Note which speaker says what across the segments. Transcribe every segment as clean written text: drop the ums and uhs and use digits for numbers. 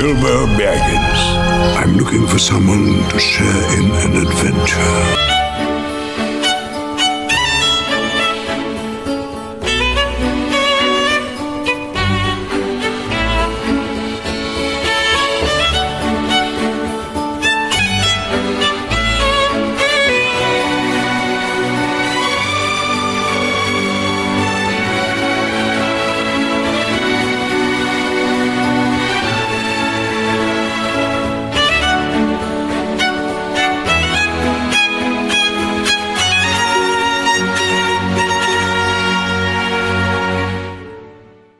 Speaker 1: Bilbo Baggins. I'm looking for someone to share in an adventure.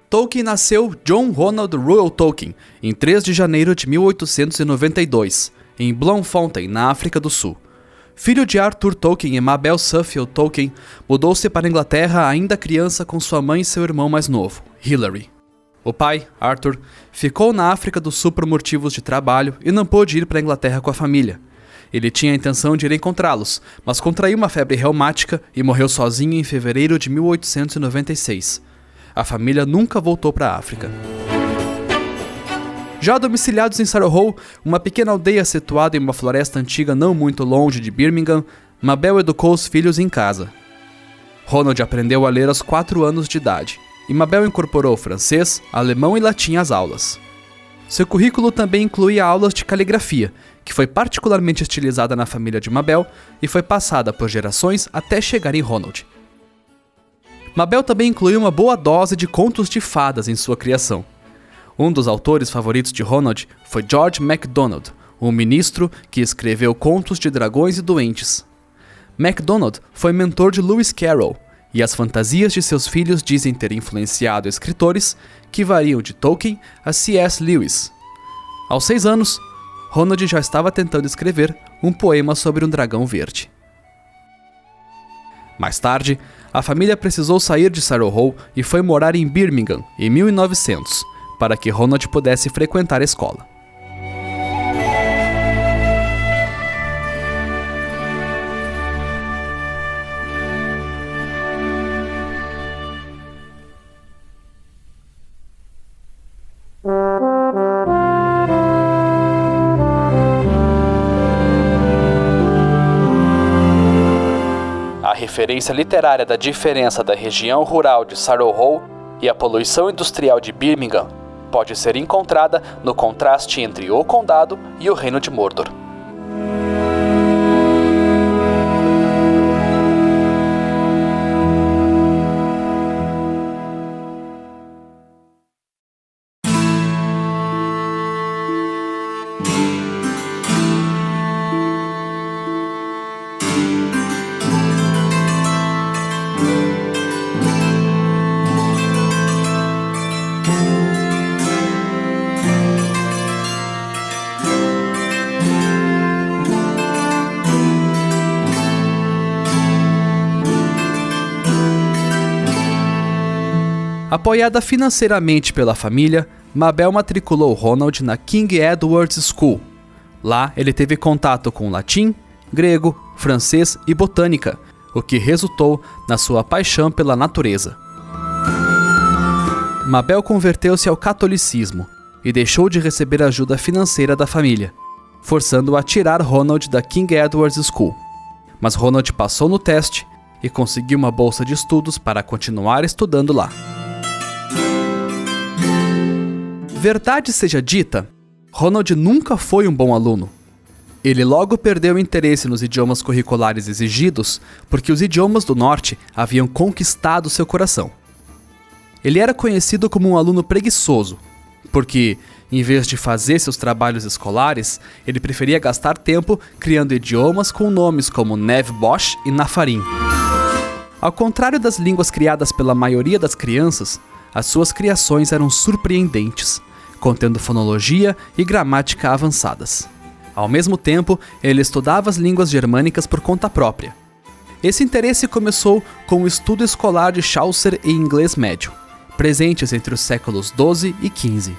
Speaker 2: Tolkien nasceu John Ronald Reuel Tolkien em 3 de janeiro de 1892, em Bloemfontein, na África do Sul. Filho de Arthur Tolkien e Mabel Suffield Tolkien, mudou-se para a Inglaterra ainda criança com sua mãe e seu irmão mais novo, Hilary. O pai, Arthur, ficou na África do Sul por motivos de trabalho e não pôde ir para a Inglaterra com a família. Ele tinha a intenção de ir encontrá-los, mas contraiu uma febre reumática e morreu sozinho em fevereiro de 1896. A família nunca voltou para a África. Já domiciliados em Sarrow, uma pequena aldeia situada em uma floresta antiga não muito longe de Birmingham, Mabel educou os filhos em casa. Ronald aprendeu a ler aos 4 anos de idade, e Mabel incorporou francês, alemão e latim às aulas. Seu currículo também incluía aulas de caligrafia, que foi particularmente estilizada na família de Mabel e foi passada por gerações até chegar em Ronald. Mabel também incluiu uma boa dose de contos de fadas em sua criação. Um dos autores favoritos de Ronald foi George MacDonald, um ministro que escreveu contos de dragões e doentes. MacDonald foi mentor de Lewis Carroll, e as fantasias de seus filhos dizem ter influenciado escritores que variam de Tolkien a C.S. Lewis. Aos 6 anos, Ronald já estava tentando escrever um poema sobre um dragão verde. Mais tarde, a família precisou sair de Sarrow e foi morar em Birmingham em 1900, para que Ronald pudesse frequentar a escola. A referência literária da diferença da região rural de Sarrow e a poluição industrial de Birmingham pode ser encontrada no contraste entre o condado e o reino de Mordor. Apoiada financeiramente pela família, Mabel matriculou Ronald na King Edward's School. Lá, ele teve contato com latim, grego, francês e botânica, o que resultou na sua paixão pela natureza. Mabel converteu-se ao catolicismo e deixou de receber ajuda financeira da família, forçando-o a tirar Ronald da King Edward's School. Mas Ronald passou no teste e conseguiu uma bolsa de estudos para continuar estudando lá. Verdade seja dita, Ronald nunca foi um bom aluno. Ele logo perdeu interesse nos idiomas curriculares exigidos porque os idiomas do norte haviam conquistado seu coração. Ele era conhecido como um aluno preguiçoso, porque, em vez de fazer seus trabalhos escolares, ele preferia gastar tempo criando idiomas com nomes como Nev Bosh e Nafarim. Ao contrário das línguas criadas pela maioria das crianças, as suas criações eram surpreendentes, contendo fonologia e gramática avançadas. Ao mesmo tempo, ele estudava as línguas germânicas por conta própria. Esse interesse começou com o estudo escolar de Chaucer e inglês médio, presentes entre os séculos XII e XV.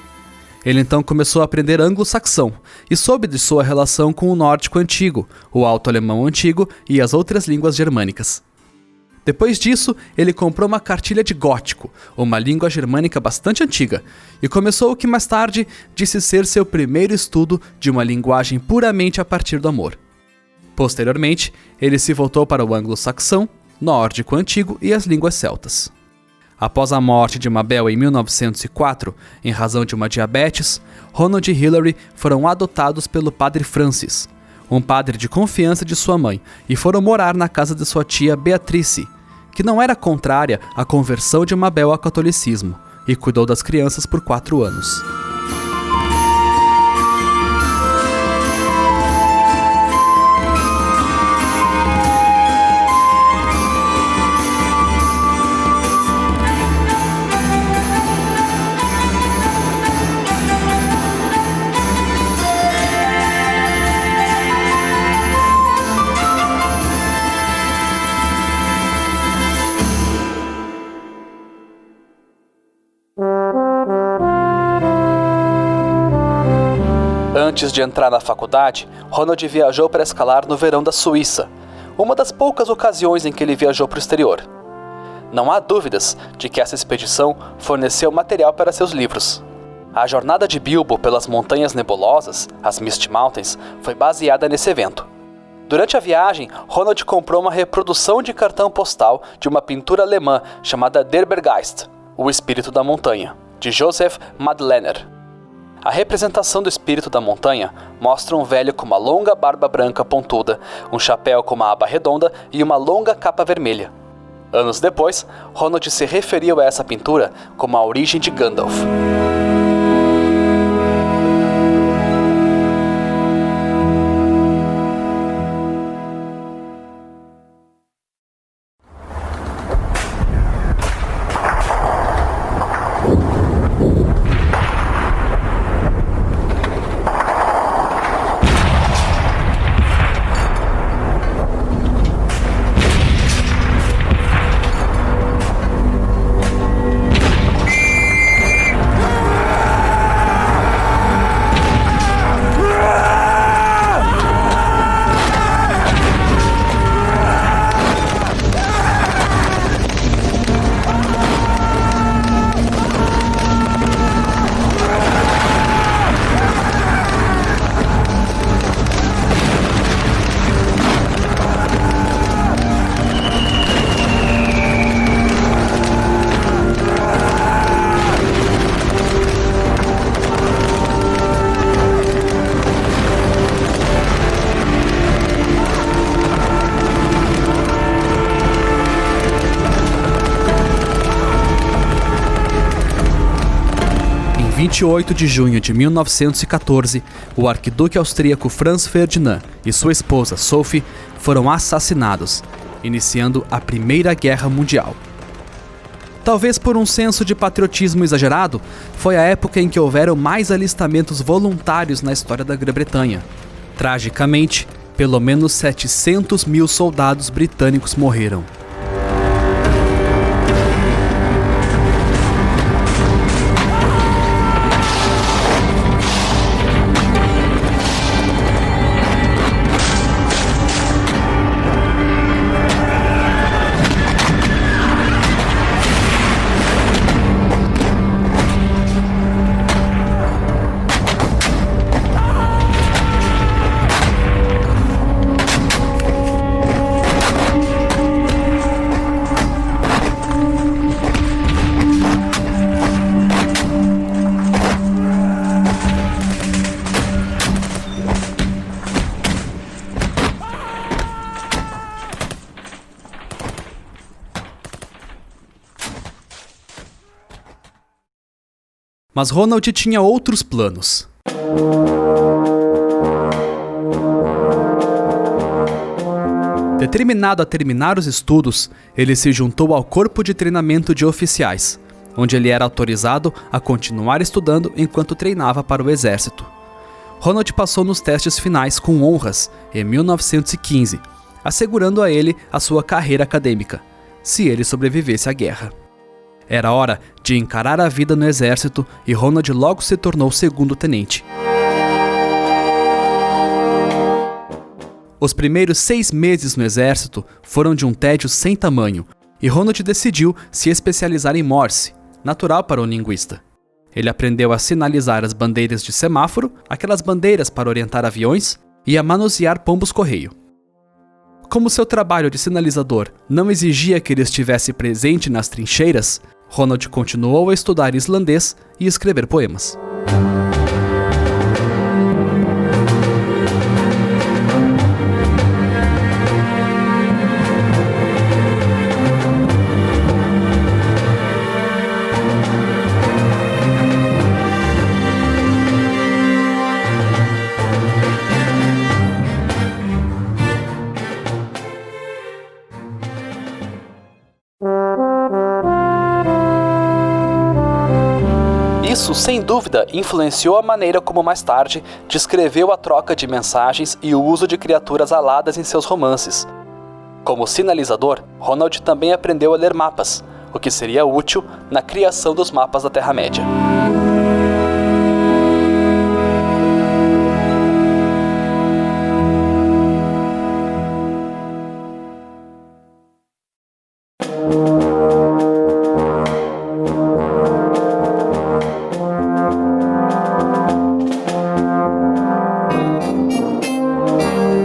Speaker 2: Ele então começou a aprender anglo-saxão e soube de sua relação com o nórdico antigo, o alto-alemão antigo e as outras línguas germânicas. Depois disso, ele comprou uma cartilha de gótico, uma língua germânica bastante antiga, e começou o que mais tarde disse ser seu primeiro estudo de uma linguagem puramente a partir do amor. Posteriormente, ele se voltou para o anglo-saxão, nórdico antigo e as línguas celtas. Após a morte de Mabel em 1904, em razão de uma diabetes, Ronald e Hilary foram adotados pelo padre Francis, um padre de confiança de sua mãe, e foram morar na casa de sua tia Beatrice, que não era contrária à conversão de Mabel ao catolicismo, e cuidou das crianças por 4 anos. Antes de entrar na faculdade, Ronald viajou para escalar no verão da Suíça, uma das poucas ocasiões em que ele viajou para o exterior. Não há dúvidas de que essa expedição forneceu material para seus livros. A jornada de Bilbo pelas Montanhas Nebulosas, as Misty Mountains, foi baseada nesse evento. Durante a viagem, Ronald comprou uma reprodução de cartão postal de uma pintura alemã chamada Der Berggeist, o Espírito da Montanha, de Joseph Madlener. A representação do espírito da montanha mostra um velho com uma longa barba branca pontuda, um chapéu com uma aba redonda e uma longa capa vermelha. Anos depois, Ronald se referiu a essa pintura como a origem de Gandalf. Em 28 de junho de 1914, o arquiduque austríaco Franz Ferdinand e sua esposa Sophie foram assassinados, iniciando a Primeira Guerra Mundial. Talvez por um senso de patriotismo exagerado, foi a época em que houveram mais alistamentos voluntários na história da Grã-Bretanha. Tragicamente, pelo menos 700 mil soldados britânicos morreram. Mas Ronald tinha outros planos. Determinado a terminar os estudos, ele se juntou ao Corpo de Treinamento de Oficiais, onde ele era autorizado a continuar estudando enquanto treinava para o exército. Ronald passou nos testes finais com honras em 1915, assegurando a ele a sua carreira acadêmica, se ele sobrevivesse à guerra. Era hora de encarar a vida no exército e Ronald logo se tornou segundo-tenente. Os primeiros 6 meses no exército foram de um tédio sem tamanho, e Ronald decidiu se especializar em Morse, natural para um linguista. Ele aprendeu a sinalizar as bandeiras de semáforo, aquelas bandeiras para orientar aviões, e a manusear pombos-correio. Como seu trabalho de sinalizador não exigia que ele estivesse presente nas trincheiras, Ronald continuou a estudar islandês e escrever poemas. Isso, sem dúvida, influenciou a maneira como mais tarde descreveu a troca de mensagens e o uso de criaturas aladas em seus romances. Como sinalizador, Ronald também aprendeu a ler mapas, o que seria útil na criação dos mapas da Terra-média.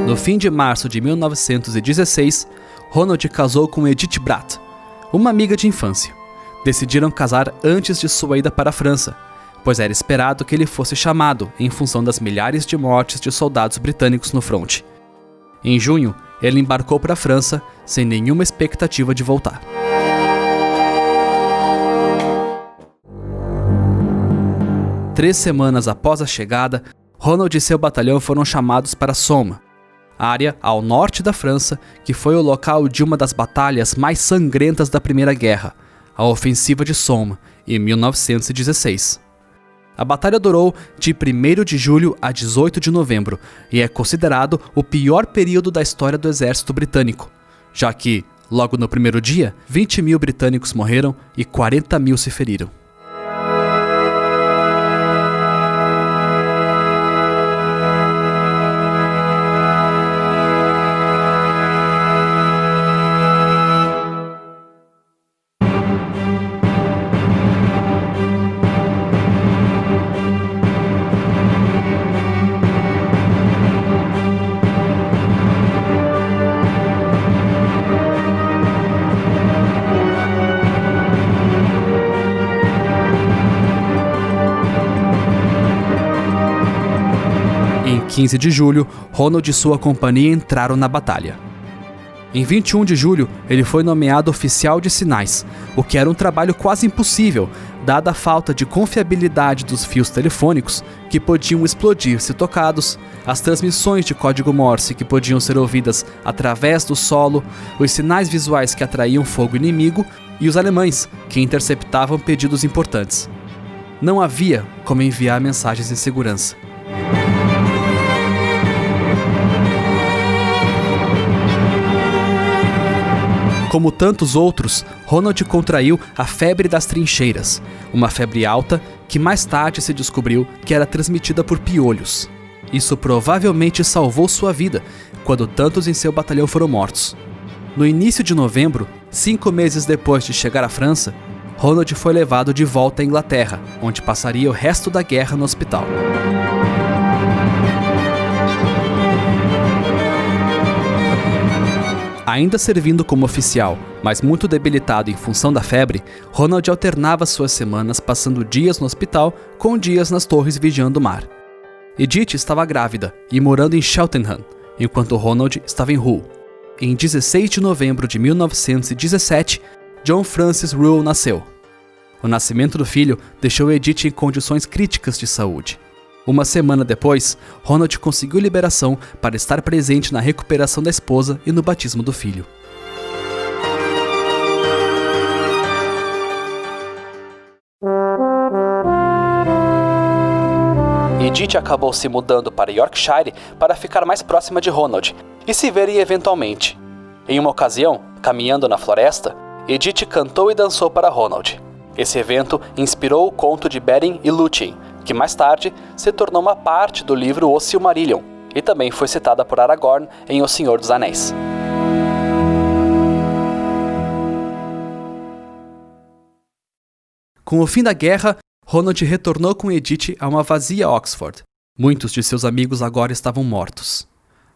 Speaker 2: No fim de março de 1916, Ronald casou com Edith Bratt, uma amiga de infância. Decidiram casar antes de sua ida para a França, pois era esperado que ele fosse chamado em função das milhares de mortes de soldados britânicos no fronte. Em junho, ele embarcou para a França sem nenhuma expectativa de voltar. Três semanas após a chegada, Ronald e seu batalhão foram chamados para Somme, área ao norte da França, que foi o local de uma das batalhas mais sangrentas da Primeira Guerra, a Ofensiva de Somme, em 1916. A batalha durou de 1º de julho a 18 de novembro e é considerado o pior período da história do exército britânico, já que, logo no primeiro dia, 20.000 britânicos morreram e 40.000 se feriram. Em 15 de julho, Ronald e sua companhia entraram na batalha. Em 21 de julho, ele foi nomeado oficial de sinais, o que era um trabalho quase impossível, dada a falta de confiabilidade dos fios telefônicos, que podiam explodir se tocados, as transmissões de código Morse que podiam ser ouvidas através do solo, os sinais visuais que atraíam fogo inimigo e os alemães, que interceptavam pedidos importantes. Não havia como enviar mensagens em segurança. Como tantos outros, Ronald contraiu a febre das trincheiras, uma febre alta que mais tarde se descobriu que era transmitida por piolhos. Isso provavelmente salvou sua vida, quando tantos em seu batalhão foram mortos. No início de novembro, 5 meses depois de chegar à França, Ronald foi levado de volta à Inglaterra, onde passaria o resto da guerra no hospital. Ainda servindo como oficial, mas muito debilitado em função da febre, Ronald alternava suas semanas passando dias no hospital com dias nas torres vigiando o mar. Edith estava grávida e morando em Cheltenham, enquanto Ronald estava em Hull. Em 16 de novembro de 1917, John Francis Rule nasceu. O nascimento do filho deixou Edith em condições críticas de saúde. Uma semana depois, Ronald conseguiu liberação para estar presente na recuperação da esposa e no batismo do filho. Edith acabou se mudando para Yorkshire para ficar mais próxima de Ronald e se verem eventualmente. Em uma ocasião, caminhando na floresta, Edith cantou e dançou para Ronald. Esse evento inspirou o conto de Beren e Lúthien, que mais tarde se tornou uma parte do livro O Silmarillion, e também foi citada por Aragorn em O Senhor dos Anéis. Com o fim da guerra, Ronald retornou com Edith a uma vazia Oxford. Muitos de seus amigos agora estavam mortos.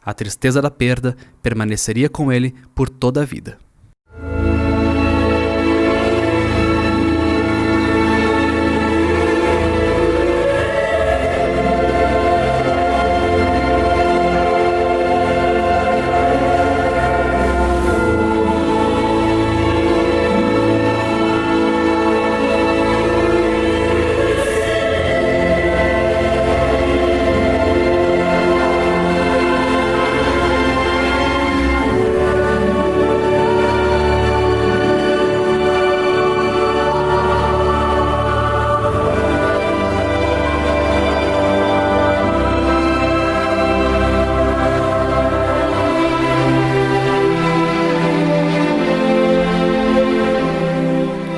Speaker 2: A tristeza da perda permaneceria com ele por toda a vida.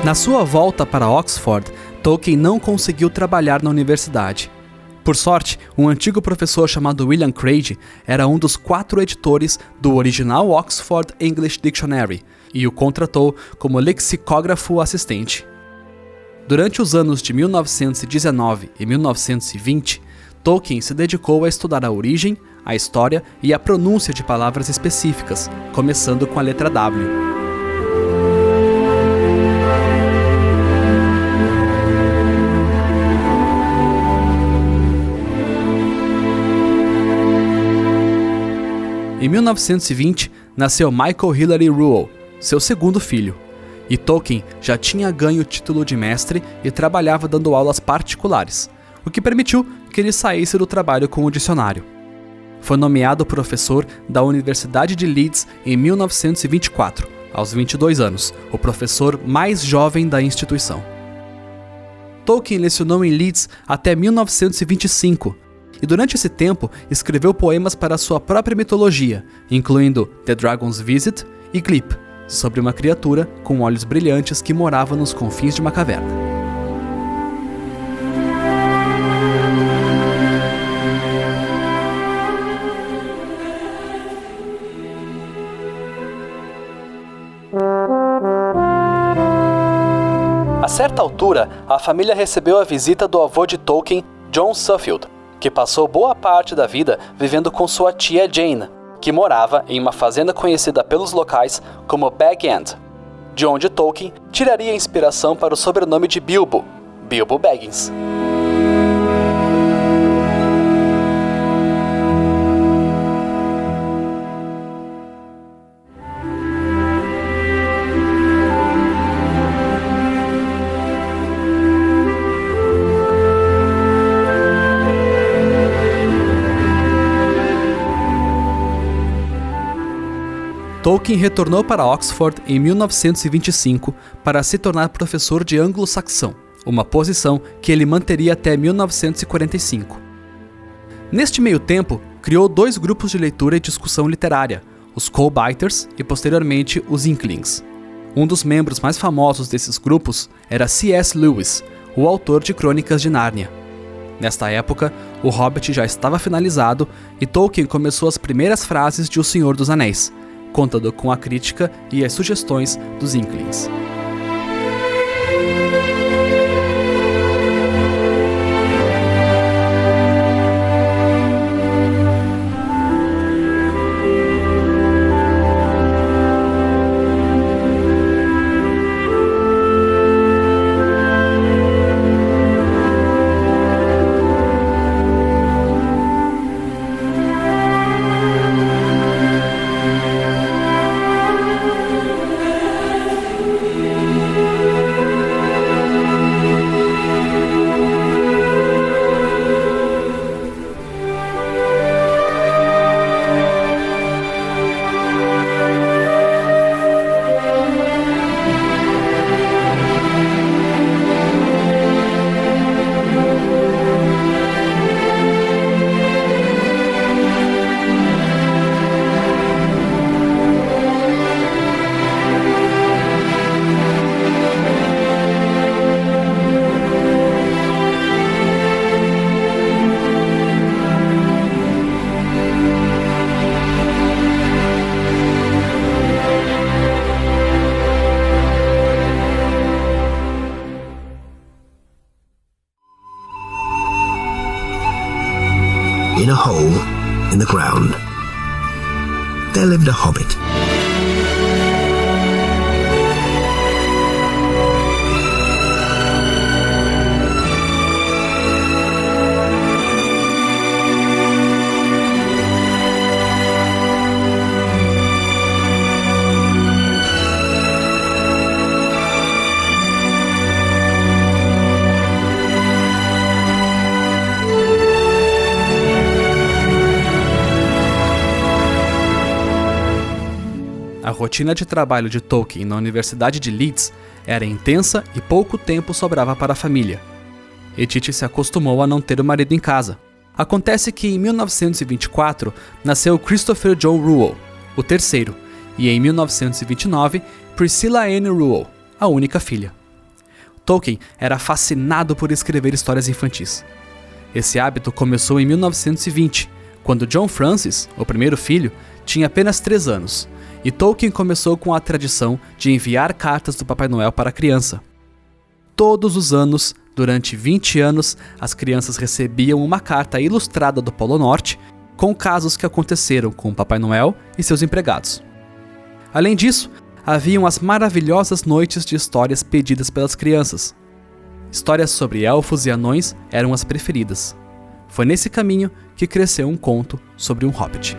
Speaker 2: Na sua volta para Oxford, Tolkien não conseguiu trabalhar na universidade. Por sorte, um antigo professor chamado William Craig era um dos 4 editores do original Oxford English Dictionary e o contratou como lexicógrafo assistente. Durante os anos de 1919 e 1920, Tolkien se dedicou a estudar a origem, a história e a pronúncia de palavras específicas, começando com a letra W. Em 1920, nasceu Michael Hilary Reuel, seu segundo filho, e Tolkien já tinha ganho o título de mestre e trabalhava dando aulas particulares, o que permitiu que ele saísse do trabalho com o dicionário. Foi nomeado professor da Universidade de Leeds em 1924, aos 22 anos, o professor mais jovem da instituição. Tolkien lecionou em Leeds até 1925, e durante esse tempo escreveu poemas para sua própria mitologia, incluindo The Dragon's Visit e Glip, sobre uma criatura com olhos brilhantes que morava nos confins de uma caverna. A certa altura, a família recebeu a visita do avô de Tolkien, John Suffield, que passou boa parte da vida vivendo com sua tia Jane, que morava em uma fazenda conhecida pelos locais como Bag End, de onde Tolkien tiraria inspiração para o sobrenome de Bilbo, Bilbo Baggins. Tolkien retornou para Oxford em 1925 para se tornar professor de anglo-saxão, uma posição que ele manteria até 1945. Neste meio tempo, criou 2 grupos de leitura e discussão literária, os Coal-Biters e posteriormente os Inklings. Um dos membros mais famosos desses grupos era C.S. Lewis, o autor de Crônicas de Nárnia. Nesta época, O Hobbit já estava finalizado e Tolkien começou as primeiras frases de O Senhor dos Anéis, contando com a crítica e as sugestões dos Inklings.
Speaker 3: in a hole in the ground, there lived a hobbit.
Speaker 2: A rotina de trabalho de Tolkien na Universidade de Leeds era intensa e pouco tempo sobrava para a família. Edith se acostumou a não ter o marido em casa. Acontece que em 1924 nasceu Christopher John Reuel, o terceiro, e em 1929 Priscilla Anne Reuel, a única filha. Tolkien era fascinado por escrever histórias infantis. Esse hábito começou em 1920, quando John Francis, o primeiro filho, tinha apenas 3 anos. E Tolkien começou com a tradição de enviar cartas do Papai Noel para a criança. Todos os anos, durante 20 anos, as crianças recebiam uma carta ilustrada do Polo Norte, com casos que aconteceram com o Papai Noel e seus empregados. Além disso, haviam as maravilhosas noites de histórias pedidas pelas crianças. Histórias sobre elfos e anões eram as preferidas. Foi nesse caminho que cresceu um conto sobre um hobbit.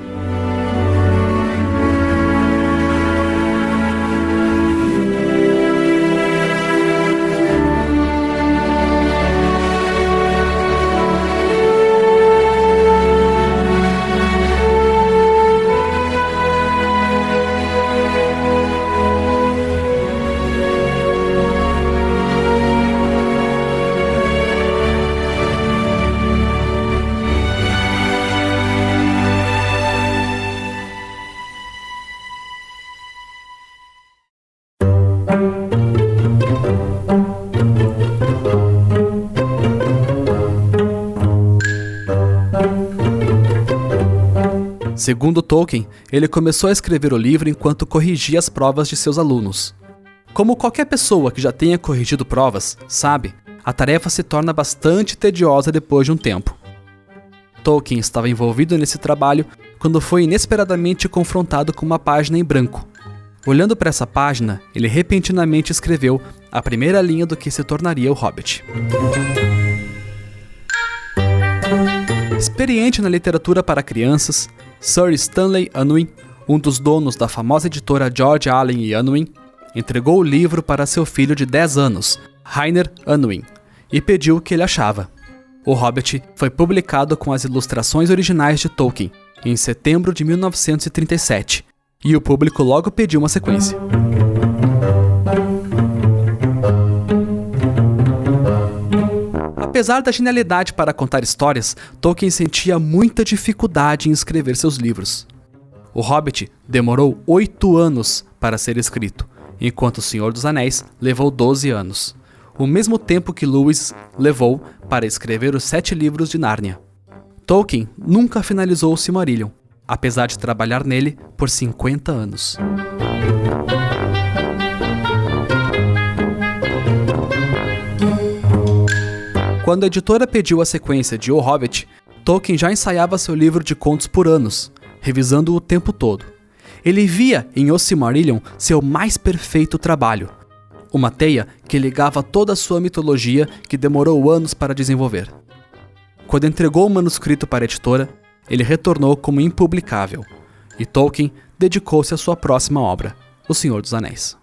Speaker 2: Segundo Tolkien, ele começou a escrever o livro enquanto corrigia as provas de seus alunos. Como qualquer pessoa que já tenha corrigido provas sabe, a tarefa se torna bastante tediosa depois de um tempo. Tolkien estava envolvido nesse trabalho quando foi inesperadamente confrontado com uma página em branco. Olhando para essa página, ele repentinamente escreveu a primeira linha do que se tornaria o Hobbit. Experiente na literatura para crianças, Sir Stanley Unwin, um dos donos da famosa editora George Allen e Unwin, entregou o livro para seu filho de 10 anos, Rainer Unwin, e pediu o que ele achava. O Hobbit foi publicado com as ilustrações originais de Tolkien em setembro de 1937, e o público logo pediu uma sequência. Apesar da genialidade para contar histórias, Tolkien sentia muita dificuldade em escrever seus livros. O Hobbit demorou 8 anos para ser escrito, enquanto O Senhor dos Anéis levou 12 anos, o mesmo tempo que Lewis levou para escrever os 7 livros de Nárnia. Tolkien nunca finalizou o Silmarillion, apesar de trabalhar nele por 50 anos. Quando a editora pediu a sequência de O Hobbit, Tolkien já ensaiava seu livro de contos por anos, revisando-o o tempo todo. Ele via em O Silmarillion seu mais perfeito trabalho, uma teia que ligava toda a sua mitologia que demorou anos para desenvolver. Quando entregou o manuscrito para a editora, ele retornou como impublicável, e Tolkien dedicou-se à sua próxima obra, O Senhor dos Anéis.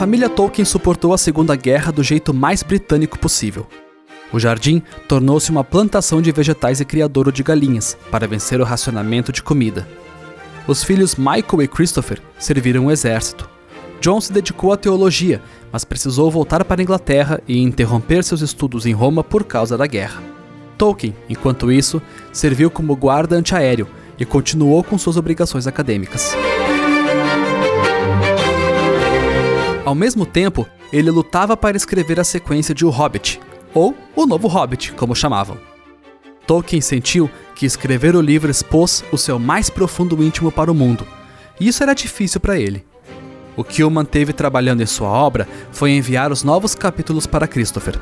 Speaker 2: família Tolkien suportou a Segunda Guerra do jeito mais britânico possível. O jardim tornou-se uma plantação de vegetais e criadouro de galinhas, para vencer o racionamento de comida. Os filhos Michael e Christopher serviram o exército. John se dedicou à teologia, mas precisou voltar para a Inglaterra e interromper seus estudos em Roma por causa da guerra. Tolkien, enquanto isso, serviu como guarda antiaéreo e continuou com suas obrigações acadêmicas. Ao mesmo tempo, ele lutava para escrever a sequência de O Hobbit, ou O Novo Hobbit, como chamavam. Tolkien sentiu que escrever o livro expôs o seu mais profundo íntimo para o mundo, e isso era difícil para ele. O que o manteve trabalhando em sua obra foi enviar os novos capítulos para Christopher.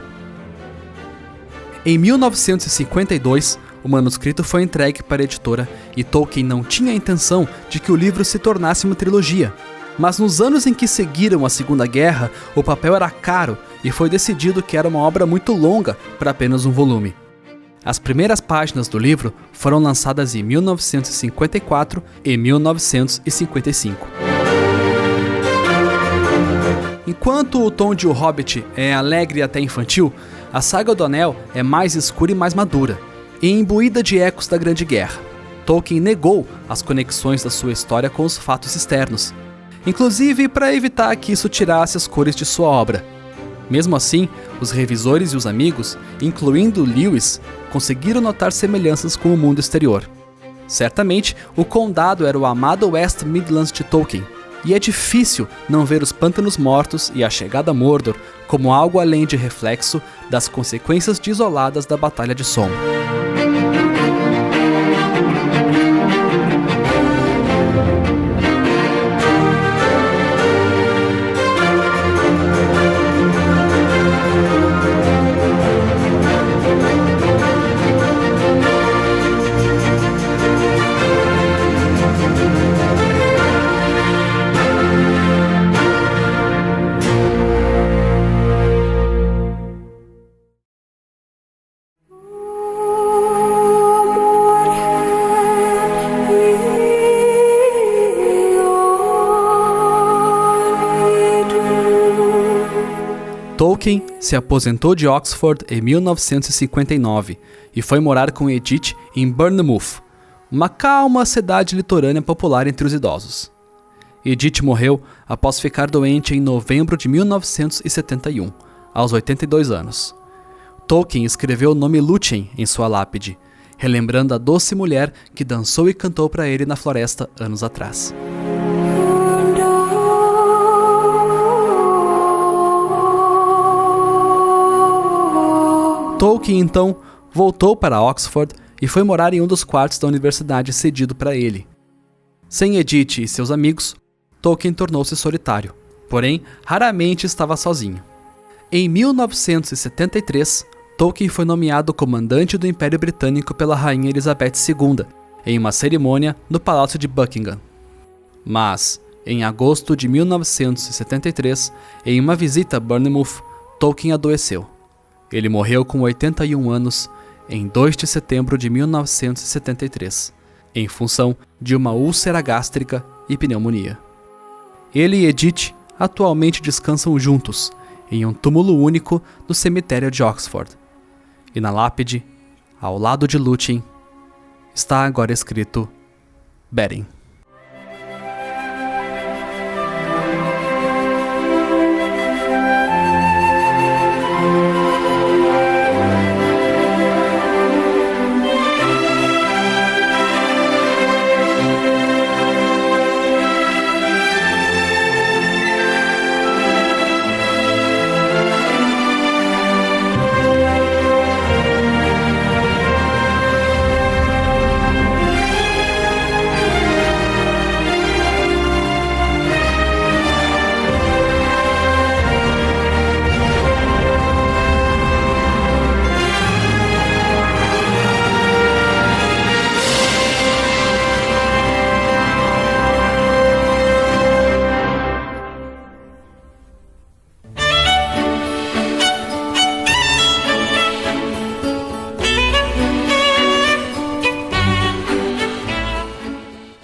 Speaker 2: Em 1952, o manuscrito foi entregue para a editora e Tolkien não tinha a intenção de que o livro se tornasse uma trilogia. Mas nos anos em que seguiram a Segunda Guerra, o papel era caro e foi decidido que era uma obra muito longa para apenas um volume. As primeiras páginas do livro foram lançadas em 1954 e 1955. Enquanto o tom de O Hobbit é alegre e até infantil, a saga do Anel é mais escura e mais madura, e imbuída de ecos da Grande Guerra. Tolkien negou as conexões da sua história com os fatos externos, inclusive para evitar que isso tirasse as cores de sua obra. Mesmo assim, os revisores e os amigos, incluindo Lewis, conseguiram notar semelhanças com o mundo exterior. Certamente, o condado era o amado West Midlands de Tolkien, e é difícil não ver os Pântanos Mortos e a chegada a Mordor como algo além de reflexo das consequências desoladas da Batalha de Somme. Tolkien se aposentou de Oxford em 1959 e foi morar com Edith em Bournemouth, uma calma cidade litorânea popular entre os idosos. Edith morreu após ficar doente em novembro de 1971, aos 82 anos. Tolkien escreveu o nome Lúthien em sua lápide, relembrando a doce mulher que dançou e cantou para ele na floresta anos atrás. Tolkien, então, voltou para Oxford e foi morar em um dos quartos da universidade cedido para ele. Sem Edith e seus amigos, Tolkien tornou-se solitário, porém, raramente estava sozinho. Em 1973, Tolkien foi nomeado comandante do Império Britânico pela Rainha Elizabeth II, em uma cerimônia no Palácio de Buckingham. Mas, em agosto de 1973, em uma visita a Bournemouth, Tolkien adoeceu. Ele morreu com 81 anos em 2 de setembro de 1973, em função de uma úlcera gástrica e pneumonia. Ele e Edith atualmente descansam juntos, em um túmulo único no cemitério de Oxford. E na lápide, ao lado de Lúthien, está agora escrito Beren.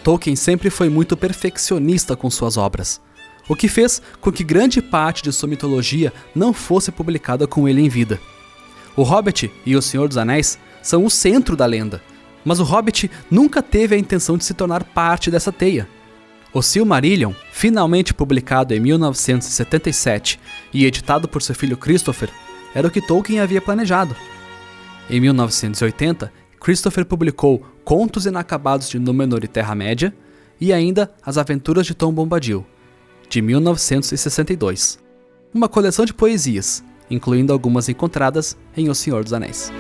Speaker 2: Tolkien sempre foi muito perfeccionista com suas obras. o que fez com que grande parte de sua mitologia não fosse publicada com ele em vida. O Hobbit e O Senhor dos Anéis são o centro da lenda, mas o Hobbit nunca teve a intenção de se tornar parte dessa teia. O Silmarillion, finalmente publicado em 1977 e editado por seu filho Christopher, era o que Tolkien havia planejado. Em 1980, Christopher publicou Contos Inacabados de Númenor e Terra-média e ainda As Aventuras de Tom Bombadil, de 1962, uma coleção de poesias, incluindo algumas encontradas em O Senhor dos Anéis.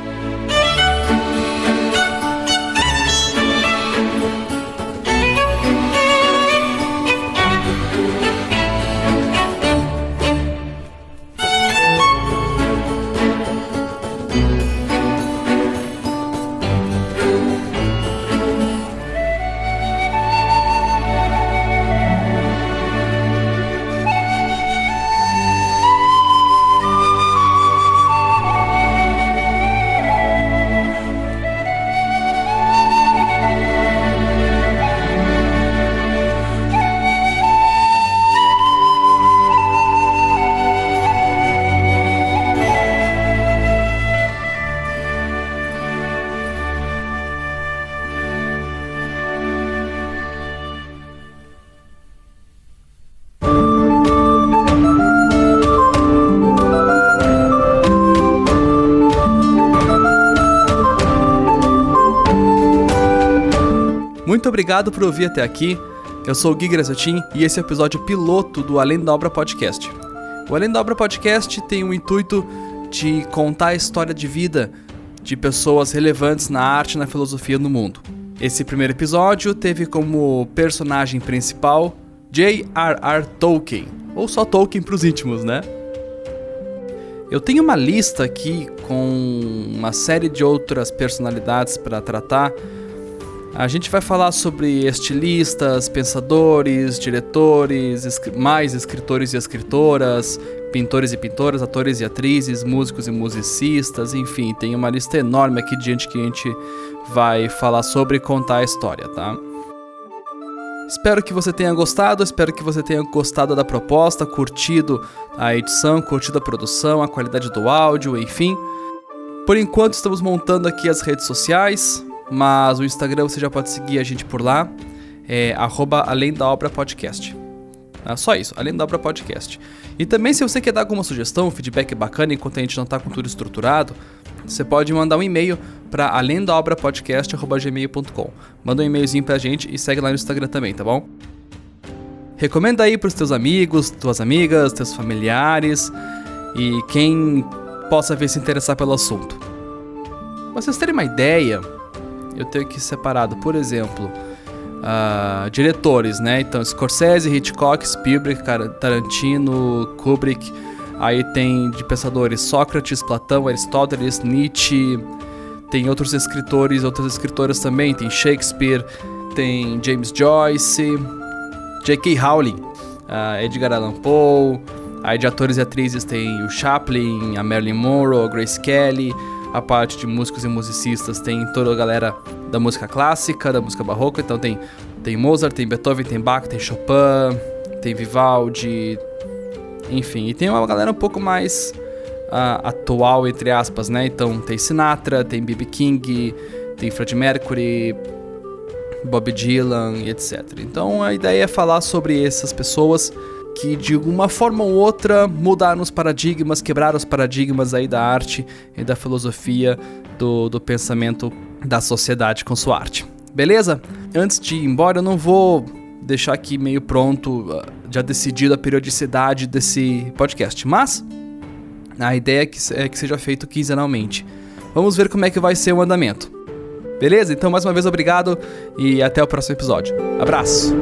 Speaker 2: Muito obrigado por ouvir até aqui. Eu sou o Gui Gracetin e esse é o episódio piloto do Além da Obra Podcast. O Além da Obra Podcast tem o intuito de contar a história de vida de pessoas relevantes na arte e na filosofia no mundo. Esse primeiro episódio teve como personagem principal J.R.R. Tolkien, ou só Tolkien para os íntimos, né? Eu tenho uma lista aqui com uma série de outras personalidades para tratar. A gente vai falar sobre estilistas, pensadores, diretores, mais escritores e escritoras, pintores e pintoras, atores e atrizes, músicos e musicistas, enfim, tem uma lista enorme aqui de gente que a gente vai falar sobre e contar a história, tá? Espero que você tenha gostado, espero que você tenha gostado da proposta, curtido a edição, curtido a produção, a qualidade do áudio, enfim. Por enquanto estamos montando aqui as redes sociais, mas o Instagram você já pode seguir a gente por lá, é @AlemDaObraPodcast. Só isso, Além da Obra Podcast. E também, se você quer dar alguma sugestão, feedback bacana, enquanto a gente não está com tudo estruturado, você pode mandar um e-mail para alemdaobrapodcast@gmail.com. Manda um e-mailzinho pra gente e segue lá no Instagram também, tá bom? Recomenda aí pros teus amigos, tuas amigas, teus familiares e quem possa vir se interessar pelo assunto. Pra vocês terem uma ideia, eu tenho aqui separado, por exemplo, diretores, né? Então, Scorsese, Hitchcock, Spielberg, Tarantino, Kubrick. Aí tem de pensadores Sócrates, Platão, Aristóteles, Nietzsche. Tem outros escritores, outras escritoras também. Tem Shakespeare, tem James Joyce, J.K. Rowling, Edgar Allan Poe. Aí de atores e atrizes tem o Chaplin, a Marilyn Monroe, a Grace Kelly. A parte de músicos e musicistas tem toda a galera da música clássica, da música barroca. Então tem Mozart, tem Beethoven, tem Bach, tem Chopin, tem Vivaldi, enfim. E tem uma galera um pouco mais atual, entre aspas, né? Então tem Sinatra, tem B.B. King, tem Freddie Mercury, Bob Dylan e etc. Então a ideia é falar sobre essas pessoas que de uma forma ou outra mudaram os paradigmas, quebraram os paradigmas aí da arte e da filosofia, do pensamento da sociedade com sua arte. Beleza? Antes de ir embora, eu não vou deixar aqui meio pronto, já decidido a periodicidade desse podcast, mas a ideia é que seja feito quinzenalmente. Vamos ver como é que vai ser o andamento. Beleza? Então, mais uma vez, obrigado e até o próximo episódio. Abraço!